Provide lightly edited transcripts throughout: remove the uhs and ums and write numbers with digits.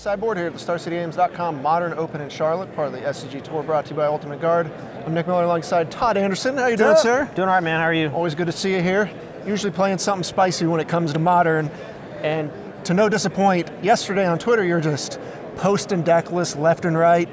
Sideboard here at the StarCityGames.com Modern Open in Charlotte, part of the SCG Tour, brought to you by Ultimate Guard. I'm Nick Miller alongside Todd Anderson. How you doing, sir? Doing all right, man. How are you? Always good to see you here. Usually playing something spicy when it comes to Modern, and to no disappoint, yesterday on Twitter you're just posting deck lists left and right,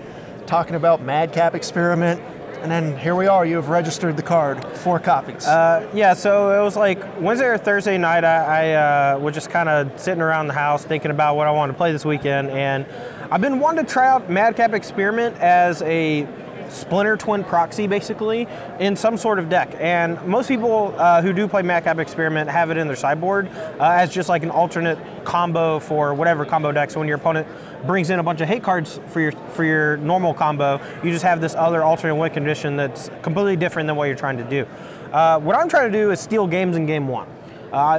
talking about Madcap Experiment, and then here we are, you have registered the card, 4 copies. Yeah, so it was like Wednesday or Thursday night, I was just kind of sitting around the house thinking about what I wanted to play this weekend, and I've been wanting to try out Madcap Experiment as a Splinter Twin proxy, basically, in some sort of deck. And most people who do play Madcap Experiment have it in their sideboard as just like an alternate combo for whatever combo deck. So when your opponent brings in a bunch of hate cards for your normal combo, you just have this other alternate win condition that's completely different than what you're trying to do. What I'm trying to do is steal games in game 1.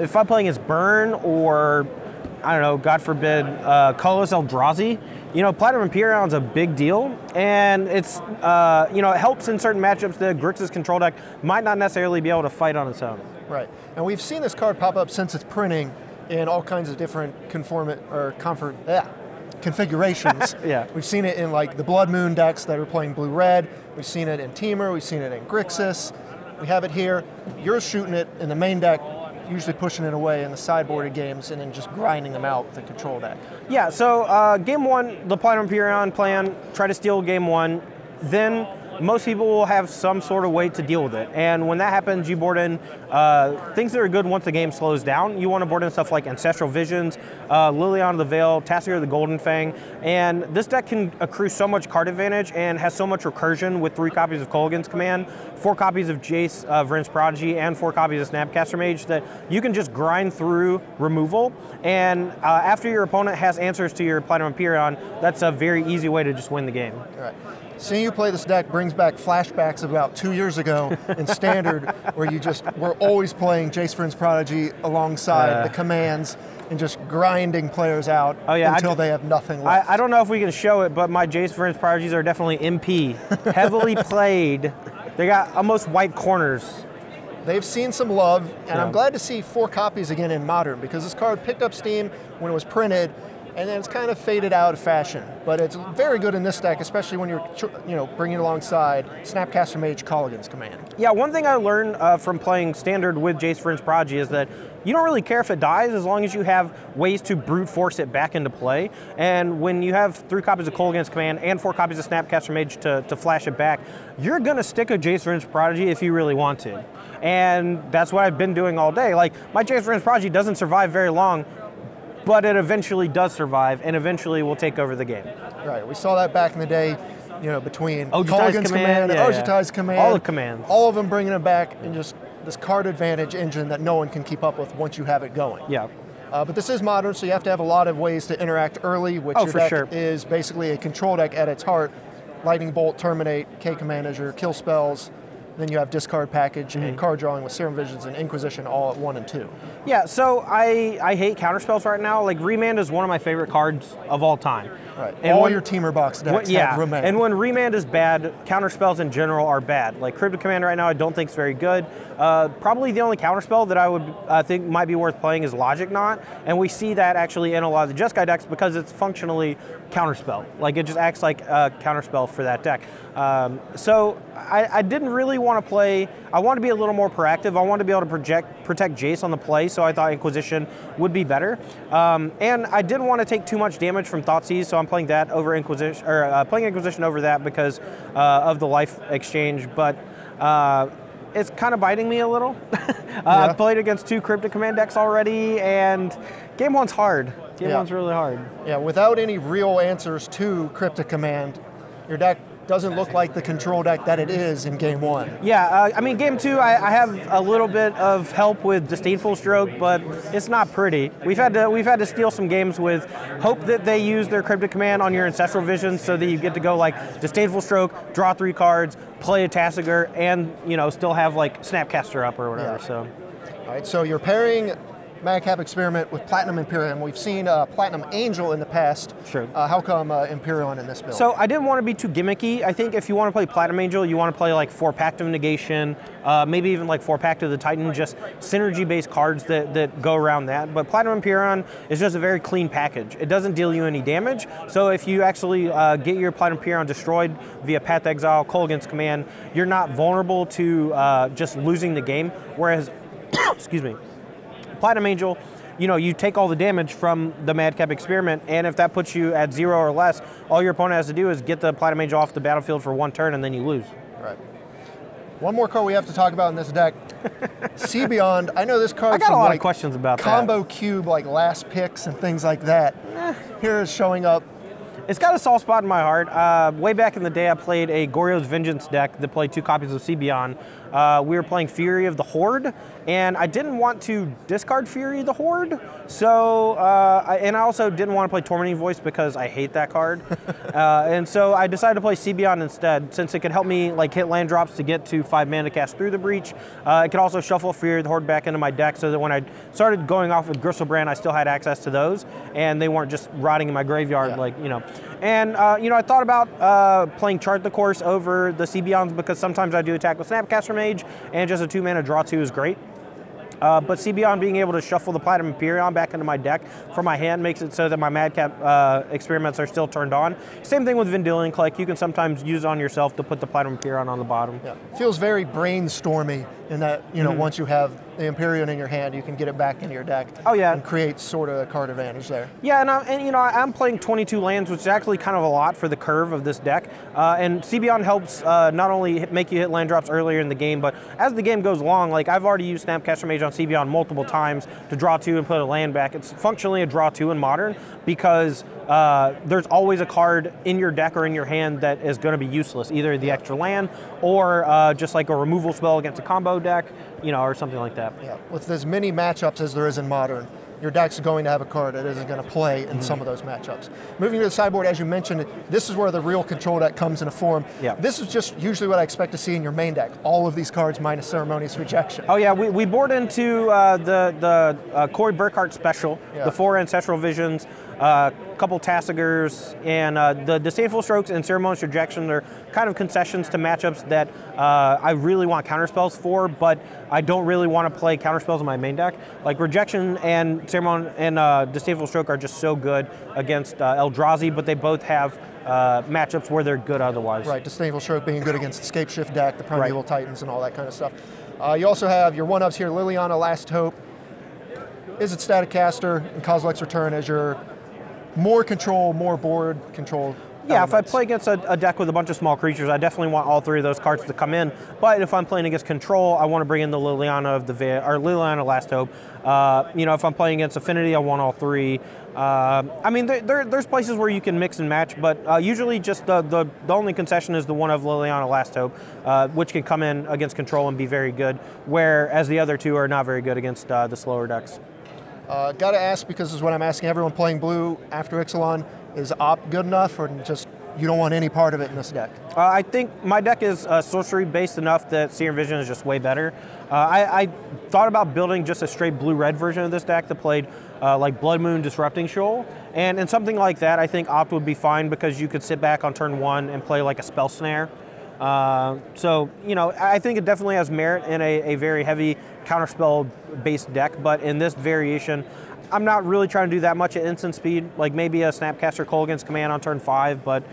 If I'm playing as Burn or, I don't know, God forbid, Colorless Eldrazi, you know, Platinum Imperion's a big deal, and it's, you know, it helps in certain matchups that Grixis control deck might not necessarily be able to fight on its own. Right, and we've seen this card pop up since its printing in all kinds of different configurations. Yeah. We've seen it in like the Blood Moon decks that are playing blue-red, we've seen it in Temur, we've seen it in Grixis, we have it here. You're shooting it in the main deck, usually pushing it away in the sideboarded games and then just grinding them out with the control deck. Yeah, so game 1, the Platinum Imperion plan, try to steal game 1, then most people will have some sort of way to deal with it. And when that happens, you board in things that are good once the game slows down. You want to board in stuff like Ancestral Visions, Liliana of the Veil, Tassiger the Golden Fang, and this deck can accrue so much card advantage and has so much recursion with 3 copies of Kolaghan's Command, 4 copies of Jace Vryn's Prodigy, and 4 copies of Snapcaster Mage that you can just grind through removal. And after your opponent has answers to your Platinum Imperion, that's a very easy way to just win the game. All right. Seeing you play this deck brings back flashbacks about 2 years ago in Standard, where you just were always playing Jace Vryn's Prodigy alongside the commands and just grinding players out until they have nothing left. I don't know if we can show it, but my Jace Vryn's Prodigies are definitely MP, heavily played. They got almost white corners. They've seen some love, and I'm glad to see 4 copies again in Modern, because this card picked up steam when it was printed, and then it's kind of faded out of fashion. But it's very good in this deck, especially when you're bringing alongside Snapcaster Mage Kolaghan's Command. Yeah, one thing I learned from playing Standard with Jace Vryn's Prodigy is that you don't really care if it dies as long as you have ways to brute force it back into play. And when you have 3 copies of Kolaghan's Command and 4 copies of Snapcaster Mage to flash it back, you're going to stick a Jace Vryn's Prodigy if you really want to. And that's what I've been doing all day. Like, my Jace Vryn's Prodigy doesn't survive very long, but it eventually does survive, and eventually will take over the game. Right, we saw that back in the day, you know, between Kolaghan's Command and Ojutai's Command. All the commands. All of them bringing it back, and just this card advantage engine that no one can keep up with once you have it going. Yeah. But this is Modern, so you have to have a lot of ways to interact early, which your deck is basically a control deck at its heart. Lightning Bolt, Terminate, K-Command as your kill spells. Then you have Discard Package and card drawing with Serum Visions and Inquisition all at 1 and 2. Yeah, so I hate counterspells right now. Like, Remand is one of my favorite cards of all time. Right, and all your Teamer box decks have Remand. And when Remand is bad, counterspells in general are bad. Like, Cryptic Command right now I don't think is very good. Probably the only counterspell that I would think might be worth playing is Logic Knot, and we see that actually in a lot of the Jeskai decks because it's functionally counterspell. Like, it just acts like a counterspell for that deck. So I didn't really want to play, I want to be a little more proactive. I want to be able to protect Jace on the play, so I thought Inquisition would be better. And I didn't want to take too much damage from Thoughtseize, so I'm playing that over Inquisition, or playing Inquisition over that because of the life exchange, but it's kind of biting me a little. I've played against 2 Cryptic Command decks already, and game 1's hard. Game 1's really hard. Yeah, without any real answers to Cryptic Command, your deck doesn't look like the control deck that it is in game 1. Yeah, I mean, game 2, I have a little bit of help with Disdainful Stroke, but it's not pretty. We've had to steal some games with hope that they use their Cryptic Command on your Ancestral Visions so that you get to go like Disdainful Stroke, draw 3 cards, play a Tassiger, and, you know, still have like Snapcaster up or whatever. So. All right, so you're pairing Madcap Experiment with Platinum Imperium. We've seen Platinum Angel in the past. Sure. How come Imperium in this build? So I didn't want to be too gimmicky. I think if you want to play Platinum Angel, you want to play like 4 Pact of Negation, maybe even like 4 Pact of the Titan, just synergy-based cards that go around that. But Platinum Imperium is just a very clean package. It doesn't deal you any damage. So if you actually get your Platinum Imperium destroyed via Path Exile, Kolaghan's Command, you're not vulnerable to just losing the game. Whereas, excuse me, Platinum Angel, you know, you take all the damage from the Madcap Experiment, and if that puts you at 0 or less, all your opponent has to do is get the Platinum Angel off the battlefield for 1 turn, and then you lose. Right. One more card we have to talk about in this deck, See Beyond. I know this card. I got a lot of questions about combo cube, like last picks and things like that. Here is showing up. It's got a soft spot in my heart. Way back in the day, I played a Goryo's Vengeance deck that played 2 copies of See Beyond. We were playing Fury of the Horde, and I didn't want to discard Fury of the Horde, so, and I also didn't want to play Tormenting Voice because I hate that card. And so I decided to play See Beyond instead, since it could help me like hit land drops to get to 5 mana cast through the breach. It could also shuffle Fury of the Horde back into my deck so that when I started going off with Gristlebrand, I still had access to those, and they weren't just rotting in my graveyard, like, you know. And, you know, I thought about playing Chart the Course over the See Beyonds because sometimes I do attack with Snapcaster Mage, and just a 2 mana draw 2 is great. But See Beyond being able to shuffle the Platinum Imperium back into my deck from my hand makes it so that my Madcap experiments are still turned on. Same thing with Vendilion Click. You can sometimes use it on yourself to put the Platinum Imperium on the bottom. Yeah. Feels very brainstormy in that, you know, once you have the Imperium in your hand, you can get it back into your deck. Oh, yeah. And create sort of a card advantage there. Yeah, and you know, I'm playing 22 lands, which is actually kind of a lot for the curve of this deck. And See Beyond helps not only make you hit land drops earlier in the game, but as the game goes along, like I've already used Snapcaster Mage on See Beyond multiple times to draw 2 and put a land back. It's functionally a draw 2 in Modern because there's always a card in your deck or in your hand that is going to be useless, either the extra land or just like a removal spell against a combo deck, you know, or something like that. Yeah, with as many matchups as there is in Modern, your deck's going to have a card that isn't going to play in some of those matchups. Moving to the sideboard, as you mentioned, this is where the real control deck comes into form. Yeah. This is just usually what I expect to see in your main deck. All of these cards minus Ceremonious Rejection. Oh yeah, we board into the Corey Burkhart special, the 4 Ancestral Visions, a couple Tassigers, and the Disdainful Strokes and Ceremonious Rejection are kind of concessions to matchups that I really want counterspells for, but I don't really want to play counterspells in my main deck. Like Rejection and Disdainful Stroke are just so good against Eldrazi, but they both have matchups where they're good otherwise. Right, Disdainful Stroke being good against the Scape Shift deck, the Primeval Titans, and all that kind of stuff. You also have your one-ups here, Liliana, Last Hope. Is it Static Caster and Kozilek's Return as your more control, more board control? Yeah, elements? if I play against a deck with a bunch of small creatures, I definitely want all 3 of those cards to come in. But if I'm playing against control, I want to bring in the Liliana of the or Liliana Last Hope. You know, if I'm playing against Affinity, I want all 3. I mean, there's places where you can mix and match, but usually just the only concession is the one of Liliana Last Hope, which can come in against control and be very good, whereas the other 2 are not very good against the slower decks. Got to ask, because this is what I'm asking everyone playing blue after Ixalan, is Op good enough, or just you don't want any part of it in this deck? I think my deck is sorcery based enough that Seer Vision is just way better. I thought about building just a straight blue-red version of this deck that played like Blood Moon Disrupting Shoal, and in something like that, I think Opt would be fine because you could sit back on turn 1 and play like a Spell Snare. So, you know, I think it definitely has merit in a very heavy counterspell-based deck, but in this variation, I'm not really trying to do that much at instant speed, like maybe a Snapcaster Kolaghan's Command on turn 5, but,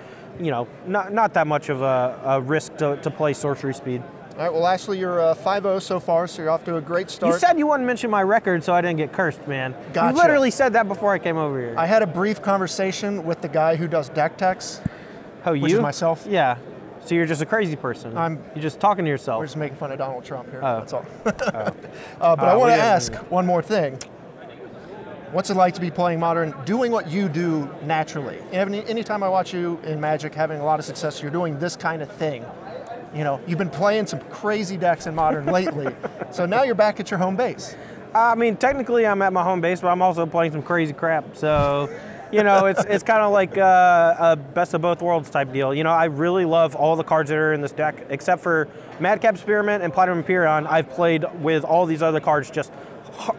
you know, not that much of a risk to play sorcery speed. All right, well, Ashley, you're 5-0 so far, so you're off to a great start. You said you wouldn't mention my record, so I didn't get cursed, man. Gotcha. You literally said that before I came over here. I had a brief conversation with the guy who does deck techs. Oh, you? Which is myself. Yeah. So you're just a crazy person. You're just talking to yourself. We're just making fun of Donald Trump here, oh. that's all. But I want to ask one more thing. What's it like to be playing Modern, doing what you do naturally? Anytime I watch you in Magic having a lot of success, you're doing this kind of thing. You know, you've been playing some crazy decks in Modern lately, so now you're back at your home base. I mean, technically I'm at my home base, but I'm also playing some crazy crap, so... You know, it's kind of like a best of both worlds type deal. You know, I really love all the cards that are in this deck, except for Madcap Experiment and Platinum Imperium. I've played with all these other cards just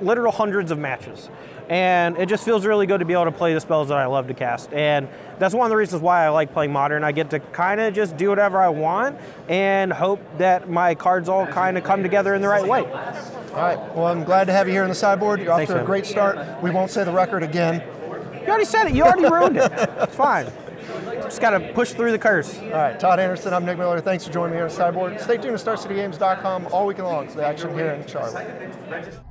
literal hundreds of matches. And it just feels really good to be able to play the spells that I love to cast. And that's one of the reasons why I like playing Modern. I get to kind of just do whatever I want and hope that my cards all kind of come together in the right way. All right, well, I'm glad to have you here on the sideboard. You're off to a great start. We won't say the record again. You already said it. You already ruined it. It's fine. Just got to push through the curse. All right, Todd Anderson, I'm Nick Miller. Thanks for joining me here on the sideboard. Stay tuned to StarCityGames.com all week long for the action here in Charlotte.